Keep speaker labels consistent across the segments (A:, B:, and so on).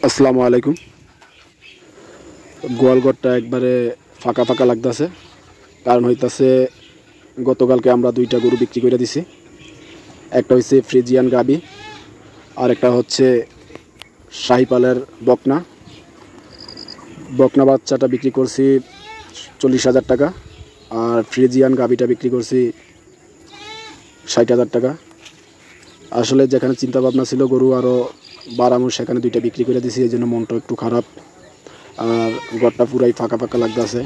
A: আসসালামু আলাইকুম। গোয়ালঘরটা একবারে ফাঁকা ফাঁকা লাগতেছে, কারণ হইতাছে গতকালকে আমরা দুইটা গরু বিক্রি করে দিছি। একটা হচ্ছে ফ্রিজিয়ান গাবি, আর একটা হচ্ছে শাহিপালের বকনা। বকনা বাচ্চাটা বিক্রি করছি 40,000 টাকা, আর ফ্রিজিয়ান গাবিটা বিক্রি করছি 60,000 টাকা। আসলে যেখানে চিন্তা ভাবনা ছিল গরু আরও বাড়ামো, সেখানে দুইটা বিক্রি করে দিছি, এই জন্য মনটা একটু খারাপ। আর ঘরটা পুরাই ফাঁকা ফাঁকা লাগতেছে।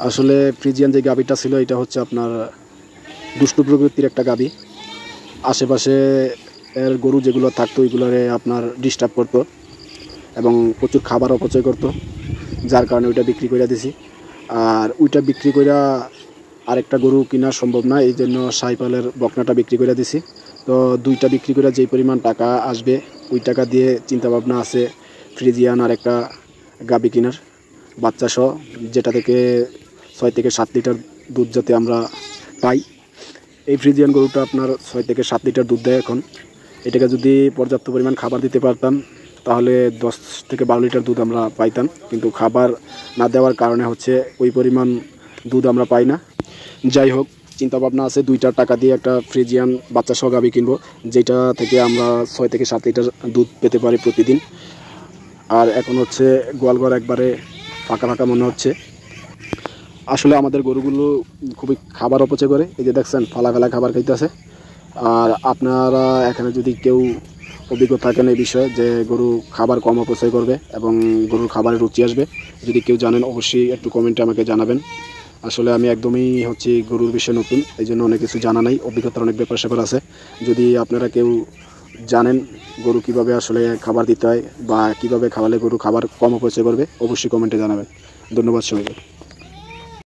A: আসলে ফ্রিজিয়ান যে গাবিটা ছিল এটা হচ্ছে আপনার দুষ্টু প্রকৃতির একটা গাবি। আশেপাশে এর গরু যেগুলো থাকতো ওইগুলোরে আপনার ডিস্টার্ব করতো এবং প্রচুর খাবার অপচয় করতো, যার কারণে ওইটা বিক্রি করে দিছি। আর ওইটা বিক্রি করে আরেকটা গরু কেনা সম্ভব না, এই জন্য শাহিপালের বকনাটা বিক্রি করে দিছি। তো দুইটা বিক্রি করে যেই পরিমাণ টাকা আসবে ওই টাকা দিয়ে চিন্তাভাবনা আছে ফ্রিজিয়ান আর একটা গাবি কেনার, বাচ্চা সহ, যেটা থেকে 6 থেকে 7 লিটার দুধ যাতে আমরা পাই। এই ফ্রিজিয়ান গরুটা আপনার 6 থেকে 7 লিটার দুধ দেয় এখন। এটাকে যদি পর্যাপ্ত পরিমাণ খাবার দিতে পারতাম তাহলে 10 থেকে 12 লিটার দুধ আমরা পাইতাম, কিন্তু খাবার না দেওয়ার কারণে হচ্ছে ওই পরিমাণ দুধ আমরা পাই না। যাই হোক, চিন্তাভাবনা আছে 2টা টাকা দিয়ে একটা ফ্রিজিয়ান বাচ্চা সহ গাবি কিনবো, যেটা থেকে আমরা 6 থেকে 7 লিটার দুধ পেতে পারি প্রতিদিন। আর এখন হচ্ছে গোয়ালঘর একবারে ফাঁকা ফাঁকা মনে হচ্ছে। আসলে আমাদের গরুগুলো খুবই খাবার অপচয় করে, এই যে দেখছেন ফালা ফেলা খাবার খাইতেছে। আর আপনারা এখানে যদি কেউ অভিজ্ঞ থাকেন এই বিষয়ে যে গরু খাবার কম অপচয় করবে এবং গরুর খাবারের রুচি আসবে, যদি কেউ জানেন অবশ্যই একটু কমেন্টে আমাকে জানাবেন। আসলে আমি একদমই হচ্ছে গরুর বিষয়ে নতুন, এই জন্য অনেক কিছু জানা নাই, অভিজ্ঞতার অনেক ব্যাপার স্যাপার আছে। যদি আপনারা কেউ জানেন গরু কিভাবে আসলে খাবার দিতে হয় বা কিভাবে খাওয়ালে গরু খাবার কম অপচয় করবে, অবশ্যই কমেন্টে জানাবেন। ধন্যবাদ সবাইকে।